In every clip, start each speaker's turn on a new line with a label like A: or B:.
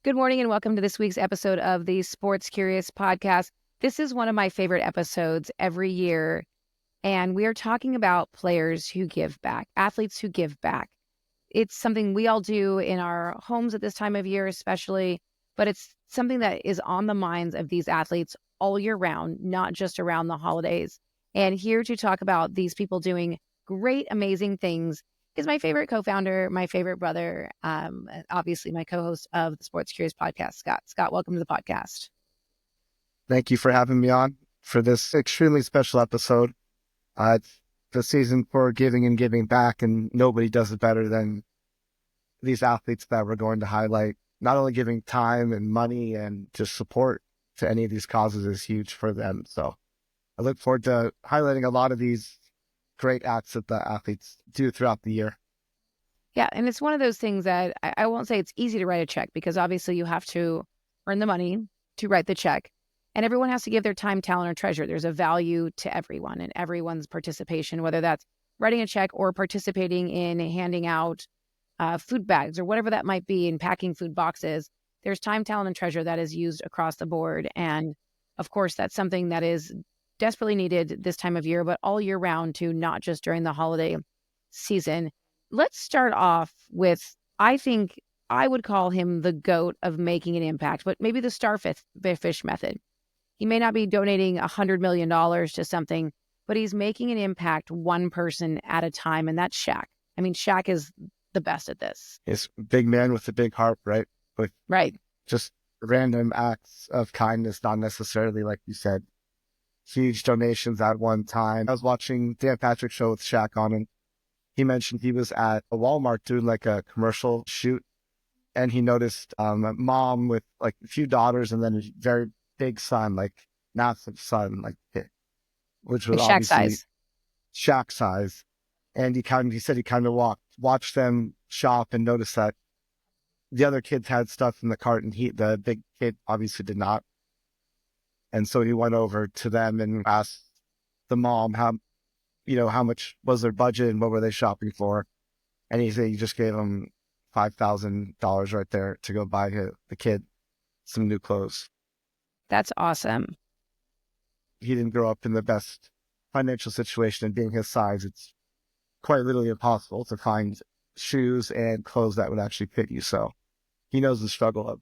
A: Good morning and welcome to this week's episode of the Sports Curious podcast. This is one of my favorite episodes every year, and we are talking about players who give back, athletes who give back. It's something we all do in our homes at this time of year, especially, but it's something that is on the minds of these athletes all year round, not just around the holidays. And here to talk about these people doing great, amazing things is my favorite co-founder, my favorite brother, obviously my co-host of the Sports Curious podcast, Scott. Scott, welcome to the podcast.
B: Thank you for having me on for this extremely special episode. It's the season for giving and giving back, and nobody does it better than these athletes that we're going to highlight. Not only giving time and money and just support to any of these causes is huge for them. So I look forward to highlighting a lot of these great acts that the athletes do throughout the year.
A: Yeah, and it's one of those things that I won't say it's easy to write a check because obviously you have to earn the money to write the check. And everyone has to give their time, talent, or treasure. There's a value to everyone and everyone's participation, whether that's writing a check or participating in handing out food bags or whatever that might be, in packing food boxes. There's time, talent, and treasure that is used across the board. And of course, that's something that is desperately needed this time of year, but all year round too, not just during the holiday season. Let's start off with, I think I would call him the GOAT of making an impact, but maybe the starfish method. He may not be donating $100 million to something, but he's making an impact one person at a time, and that's Shaq. I mean, Shaq is the best at this.
B: He's a big man with a big heart, right? With
A: Right.
B: just random acts of kindness, not necessarily, like you said, huge donations at one time. I was watching Dan Patrick show with Shaq on, and he mentioned he was at a Walmart doing like a commercial shoot, and he noticed a mom with like a few daughters and then a very big son, like massive son, like which was
A: Shaq
B: obviously
A: size.
B: Shaq size. And he said he kind of watched them shop and noticed that the other kids had stuff in the cart and the big kid obviously did not. And so he went over to them and asked the mom how much was their budget and what were they shopping for. And he said he just gave them $5,000 right there to go buy the kid some new clothes.
A: That's awesome.
B: He didn't grow up in the best financial situation, and being his size, it's quite literally impossible to find shoes and clothes that would actually fit you. So he knows the struggle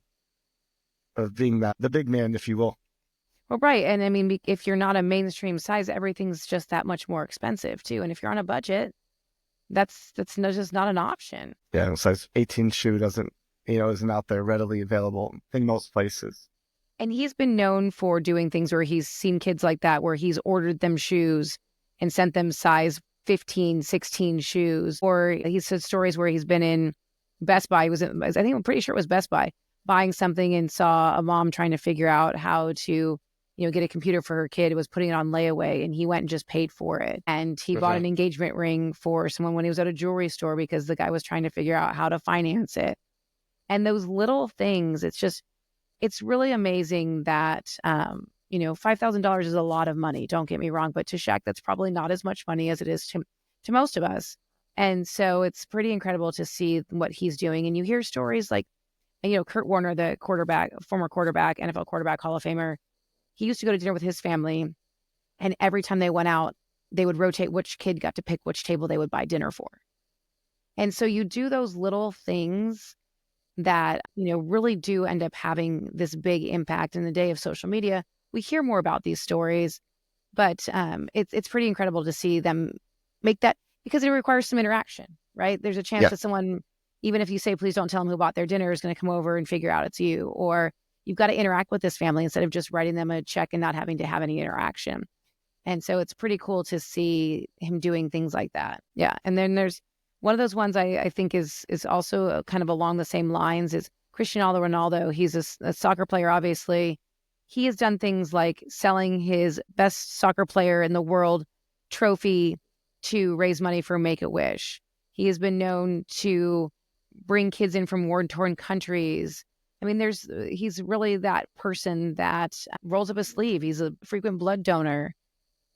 B: of being the big man, if you will.
A: Well, right. And I mean, if you're not a mainstream size, everything's just that much more expensive too. And if you're on a budget, that's just not an option.
B: Yeah, size 18 shoe isn't out there readily available in most places.
A: And he's been known for doing things where he's seen kids like that, where he's ordered them shoes and sent them size 15, 16 shoes. Or he's said stories where he's been in Best Buy. I'm pretty sure it was Best Buy, buying something and saw a mom trying to figure out how to get a computer for her kid, was putting it on layaway, and he went and just paid for it. And he bought an engagement ring for someone when he was at a jewelry store because the guy was trying to figure out how to finance it. And those little things, it's really amazing that, $5,000 is a lot of money. Don't get me wrong, but to Shaq, that's probably not as much money as it is to most of us. And so it's pretty incredible to see what he's doing. And you hear stories like, Kurt Warner, the former quarterback, NFL quarterback, Hall of Famer. He used to go to dinner with his family, and every time they went out, they would rotate which kid got to pick which table they would buy dinner for. And so you do those little things that, really do end up having this big impact. In the day of social media, we hear more about these stories, but it's pretty incredible to see them make that, because it requires some interaction, right? There's a chance that someone, even if you say, please don't tell them who bought their dinner, is going to come over and figure out it's you, or you've got to interact with this family instead of just writing them a check and not having to have any interaction. And so it's pretty cool to see him doing things like that. Yeah. And then there's one of those ones I think is also kind of along the same lines is Cristiano Ronaldo. He's a soccer player, obviously. He has done things like selling his best soccer player in the world trophy to raise money for Make-A-Wish. He has been known to bring kids in from war-torn countries. I mean, he's really that person that rolls up his sleeve. He's a frequent blood donor.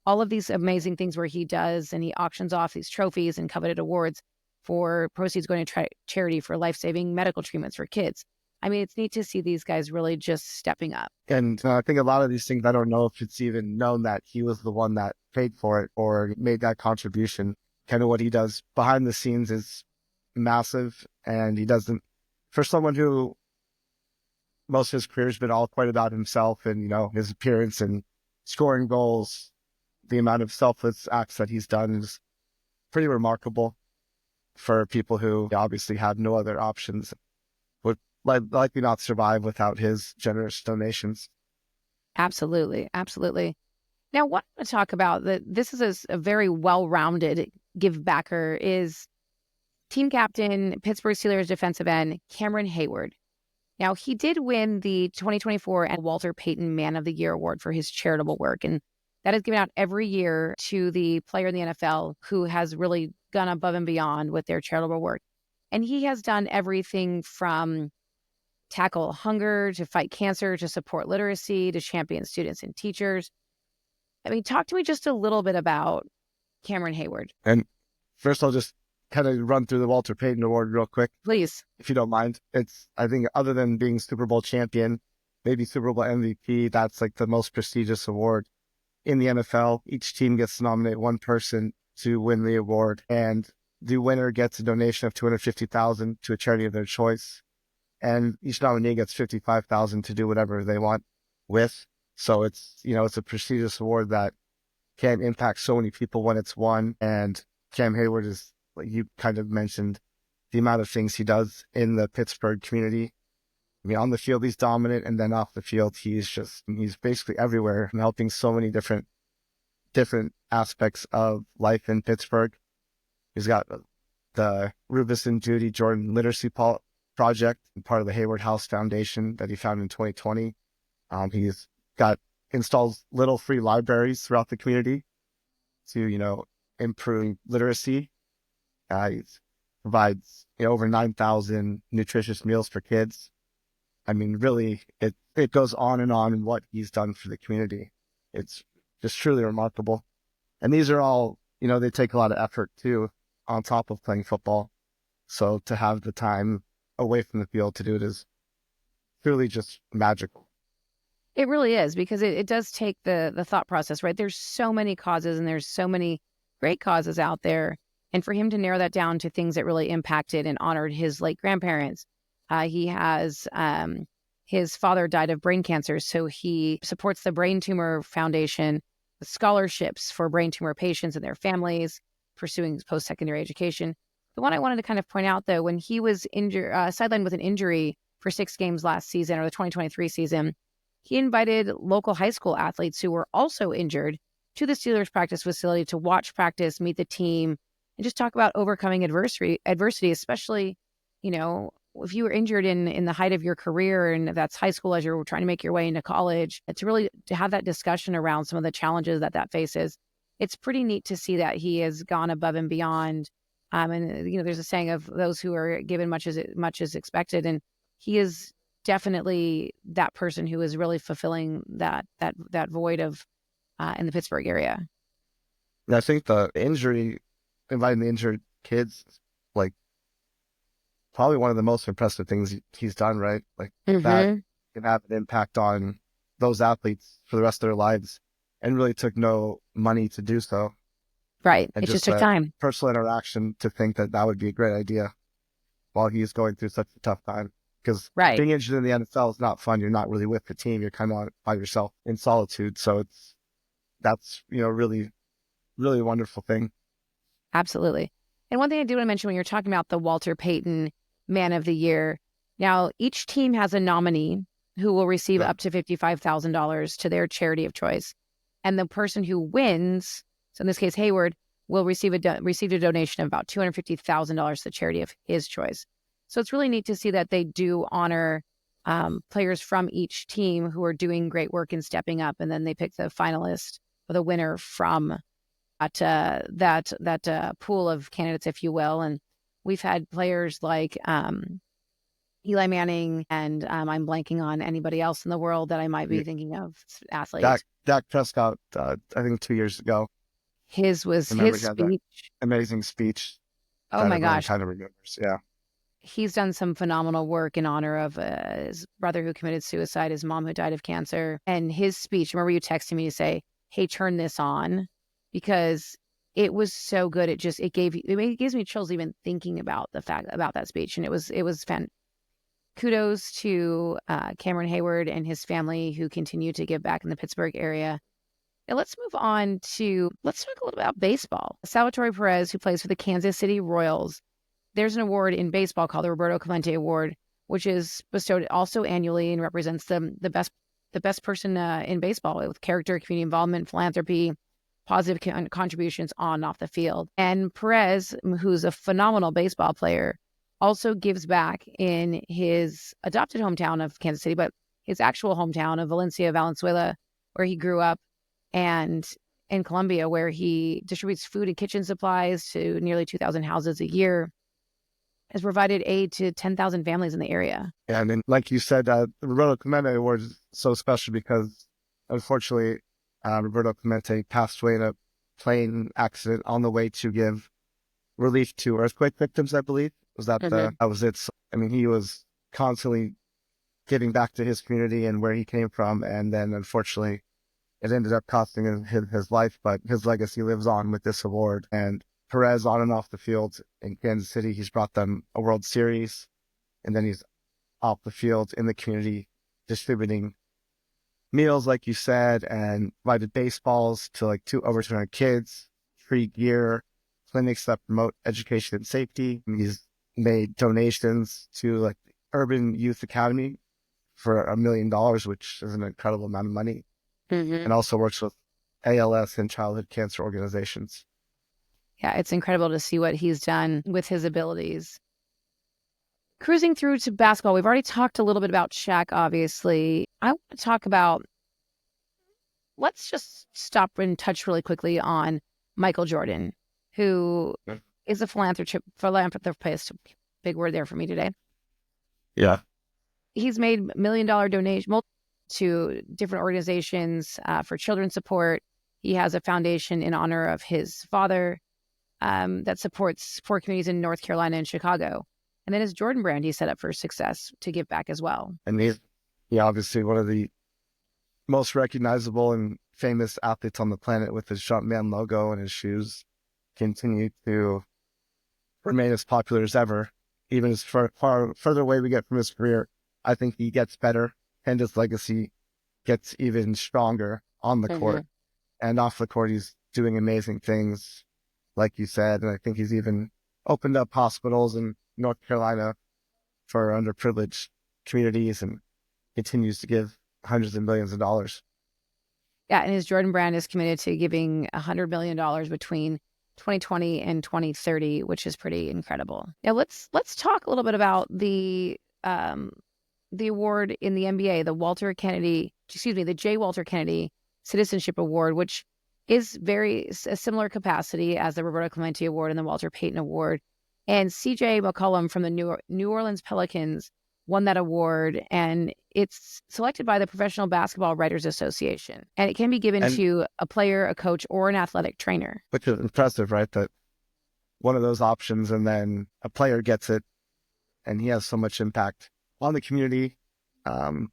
A: All of these amazing things where he does, and he auctions off these trophies and coveted awards for proceeds going to charity for life-saving medical treatments for kids. I mean, it's neat to see these guys really just stepping up.
B: And I think a lot of these things, I don't know if it's even known that he was the one that paid for it or made that contribution. Kind of what he does behind the scenes is massive. And he doesn't, for someone who most of his career has been all quite about himself and, his appearance and scoring goals, the amount of selfless acts that he's done is pretty remarkable for people who obviously have no other options, would likely not survive without his generous donations.
A: Absolutely. Absolutely. Now, what I want to talk about, that this is a very well-rounded give backer, is team captain, Pittsburgh Steelers defensive end, Cameron Heyward. Now, he did win the 2024 Walter Payton Man of the Year award for his charitable work. And that is given out every year to the player in the NFL who has really gone above and beyond with their charitable work. And he has done everything from tackle hunger, to fight cancer, to support literacy, to champion students and teachers. I mean, talk to me just a little bit about Cameron Heyward.
B: And first, I'll just kind of run through the Walter Payton Award real quick.
A: Please.
B: If you don't mind. It's, I think, other than being Super Bowl champion, maybe Super Bowl MVP, that's like the most prestigious award in the NFL. Each team gets to nominate one person to win the award, and the winner gets a donation of $250,000 to a charity of their choice. And each nominee gets $55,000 to do whatever they want with. So it's, it's a prestigious award that can impact so many people when it's won. And Cam Heyward is, like you kind of mentioned, the amount of things he does in the Pittsburgh community. I mean, on the field, he's dominant, and then off the field, he's basically everywhere and helping so many different aspects of life in Pittsburgh. He's got the Rufus and Judy Jordan Literacy Project, part of the Hayward House Foundation that he founded in 2020. He's installs little free libraries throughout the community to, improve literacy. He provides over 9,000 nutritious meals for kids. I mean, really, it goes on and on in what he's done for the community. It's just truly remarkable. And these are all, they take a lot of effort too, on top of playing football. So to have the time away from the field to do it is truly just magical.
A: It really is, because it does take the thought process, right? There's so many causes and there's so many great causes out there. And for him to narrow that down to things that really impacted and honored his late grandparents. He has, his father died of brain cancer, so he supports the Brain Tumor Foundation with scholarships for brain tumor patients and their families, pursuing post-secondary education. The one I wanted to kind of point out, though, when he was sidelined with an injury for 6 games last season, or the 2023 season, he invited local high school athletes who were also injured to the Steelers practice facility to watch practice, meet the team, and just talk about overcoming adversity, especially, if you were injured in the height of your career, and if that's high school as you're trying to make your way into college, to have that discussion around some of the challenges that faces. It's pretty neat to see that he has gone above and beyond. And there's a saying of those who are given much as expected, and he is definitely that person who is really fulfilling that void of in the Pittsburgh area.
B: And I think the inviting the injured kids, like, probably one of the most impressive things he's done, right? Like, that can have an impact on those athletes for the rest of their lives, and really took no money to do so.
A: Right.
B: And
A: it just took time.
B: Personal interaction to think that would be a great idea while he's going through such a tough time. Because being injured in the NFL is not fun. You're not really with the team. You're kind of by yourself in solitude. So that's really, really a wonderful thing.
A: Absolutely. And one thing I do want to mention when you're talking about the Walter Payton Man of the Year, now each team has a nominee who will receive up to $55,000 to their charity of choice. And the person who wins, so in this case, Heyward, will receive a donation of about $250,000 to the charity of his choice. So it's really neat to see that they do honor players from each team who are doing great work and stepping up, and then they pick the finalist or the winner from that pool of candidates, if you will. And we've had players like Eli Manning, and I'm blanking on anybody else in the world that I might be thinking of, athletes.
B: Dak Prescott, I think 2 years ago.
A: His speech.
B: Amazing speech.
A: Oh my gosh.
B: Kind of remembers, yeah.
A: he's done some phenomenal work in honor of his brother who committed suicide, his mom who died of cancer. And his speech, remember you texted me to say, hey, turn this on, because it was so good. It gives me chills even thinking about that speech. And it was fan. Kudos to Cameron Hayward and his family who continue to give back in the Pittsburgh area. Now let's move on let's talk a little about baseball. Salvatore Perez, who plays for the Kansas City Royals, there's an award in baseball called the Roberto Clemente Award, which is bestowed also annually and represents the best person in baseball with character, community involvement, philanthropy, positive contributions on and off the field. And Perez, who's a phenomenal baseball player, also gives back in his adopted hometown of Kansas City, but his actual hometown of Valencia, Valenzuela, where he grew up, and in Colombia, where he distributes food and kitchen supplies to nearly 2,000 houses a year, has provided aid to 10,000 families in the area.
B: And then, like you said, the Roberto Clemente Award is so special because, unfortunately, Roberto Clemente passed away in a plane accident on the way to give relief to earthquake victims, I believe. Was that that was it? I mean, he was constantly giving back to his community and where he came from. And then, unfortunately, it ended up costing him his life, but his legacy lives on with this award. And Perez, on and off the field in Kansas City, he's brought them a World Series, and then he's off the field in the community distributing meals, like you said, and provided baseballs to like over 200 kids, free gear, clinics that promote education and safety. And he's made donations to like the Urban Youth Academy for $1 million, which is an incredible amount of money, and also works with ALS and childhood cancer organizations.
A: Yeah, it's incredible to see what he's done with his abilities. Cruising through to basketball, we've already talked a little bit about Shaq, obviously. I want to talk about, let's just stop and touch really quickly on Michael Jordan, who is a philanthropist, big word there for me today.
B: Yeah.
A: He's made $1 million donations to different organizations for children's support. He has a foundation in honor of his father that supports poor communities in North Carolina and Chicago. And then his Jordan brand he set up for success to give back as well.
B: And he's obviously one of the most recognizable and famous athletes on the planet, with his Jumpman logo and his shoes continue to remain as popular as ever. Even as far further away we get from his career, I think he gets better and his legacy gets even stronger on the court. And off the court, he's doing amazing things, like you said. And I think he's even opened up hospitals in North Carolina for underprivileged communities and continues to give hundreds of millions of dollars.
A: Yeah, and his Jordan brand is committed to giving $100 million between 2020 and 2030, which is pretty incredible. Now let's talk a little bit about the award in the NBA, the J. Walter Kennedy Citizenship Award, which is a similar capacity as the Roberto Clemente Award and the Walter Payton Award. And CJ McCollum from the New Orleans Pelicans won that award, and it's selected by the Professional Basketball Writers Association. And it can be given to a player, a coach, or an athletic trainer. Which
B: is impressive, right? That one of those options, and then a player gets it, and he has so much impact on the community. And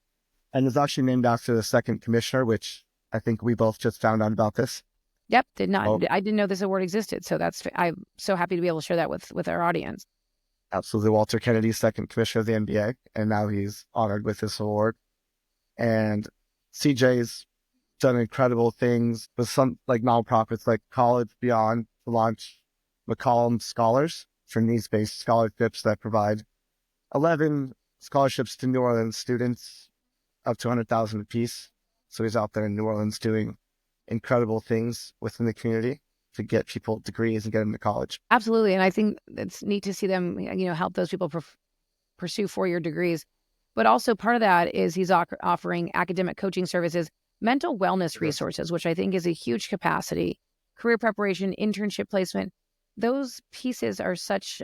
B: it's actually named after the second commissioner, which I think we both just found out about this.
A: Yep, I didn't know this award existed. So I'm so happy to be able to share that with our audience.
B: Absolutely. Walter Kennedy, second commissioner of the NBA, and now he's honored with this award. And CJ's done incredible things with some like nonprofits like College Beyond to launch McCollum Scholars for needs-based scholarships that provide 11 scholarships to New Orleans students, up to 100,000 apiece. So he's out there in New Orleans doing incredible things within the community to get people degrees and get them to college.
A: Absolutely. And I think it's neat to see them, help those people pursue 4-year degrees. But also part of that is he's offering academic coaching services, mental wellness resources, which I think is a huge capacity, career preparation, internship placement. Those pieces are such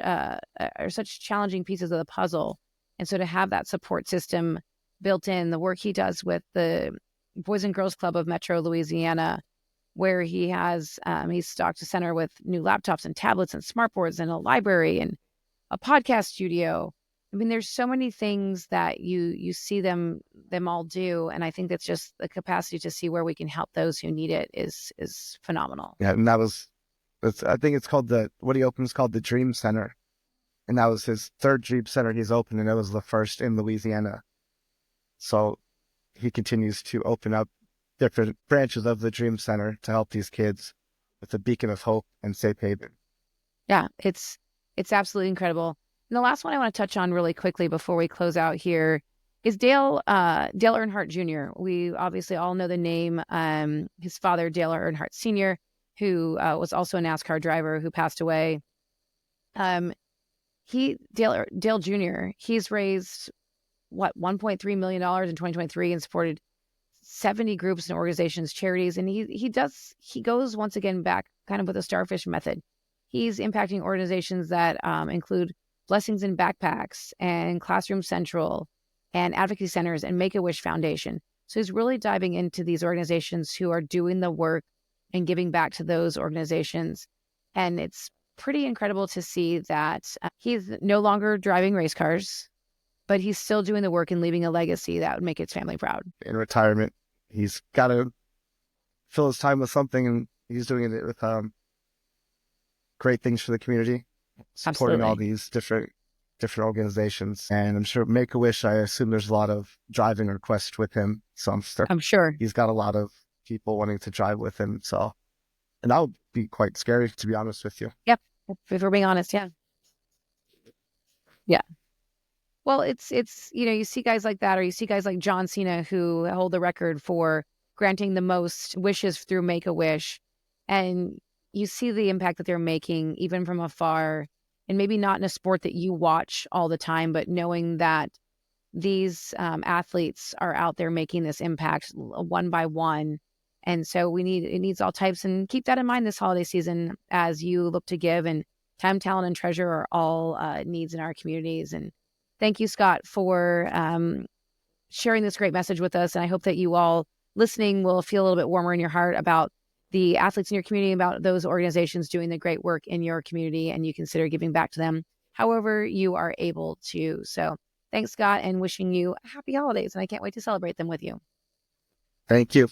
A: challenging pieces of the puzzle. And so to have that support system built in, the work he does with the Boys and Girls Club of Metro Louisiana, where he's stocked a center with new laptops and tablets and smartboards and a library, and a podcast studio. I mean, there's so many things that you see them all do, and I think that's just the capacity to see where we can help those who need it is phenomenal.
B: Yeah, and I think it's called what he opened is called the Dream Center. And that was his third Dream Center he's opened, and it was the first in Louisiana. So he continues to open up different branches of the Dream Center to help these kids with a beacon of hope and safe haven.
A: Yeah, it's absolutely incredible. And the last one I want to touch on really quickly before we close out here is Dale Earnhardt Jr. We obviously all know the name. His father, Dale Earnhardt Sr., who was also a NASCAR driver who passed away. Dale Jr., he's raised $1.3 million in 2023 and supported 70 groups and organizations, charities, and he goes once again back kind of with a starfish method. He's impacting organizations that include Blessings in Backpacks and Classroom Central and advocacy centers and Make-A-Wish Foundation. So he's really diving into these organizations who are doing the work and giving back to those organizations. And it's pretty incredible to see that he's no longer driving race cars, but he's still doing the work and leaving a legacy that would make his family proud.
B: In retirement, he's got to fill his time with something, and he's doing it with great things for the community, supporting all these different organizations. And I'm sure Make-A-Wish, I assume there's a lot of driving requests with him. So I'm sure he's got a lot of people wanting to drive with him. So, and that would be quite scary, to be honest with you.
A: Yep. If we're being honest, yeah. Yeah. Well, it's you see guys like that, or you see guys like John Cena who hold the record for granting the most wishes through Make-A-Wish. And you see the impact that they're making even from afar, and maybe not in a sport that you watch all the time, but knowing that these athletes are out there making this impact one by one. And so it needs all types, and keep that in mind this holiday season as you look to give. And time, talent, and treasure are all needs in our communities. And thank you, Scott, for sharing this great message with us. And I hope that you all listening will feel a little bit warmer in your heart about the athletes in your community, about those organizations doing the great work in your community, and you consider giving back to them however you are able to. So thanks, Scott, and wishing you happy holidays. And I can't wait to celebrate them with you.
B: Thank you.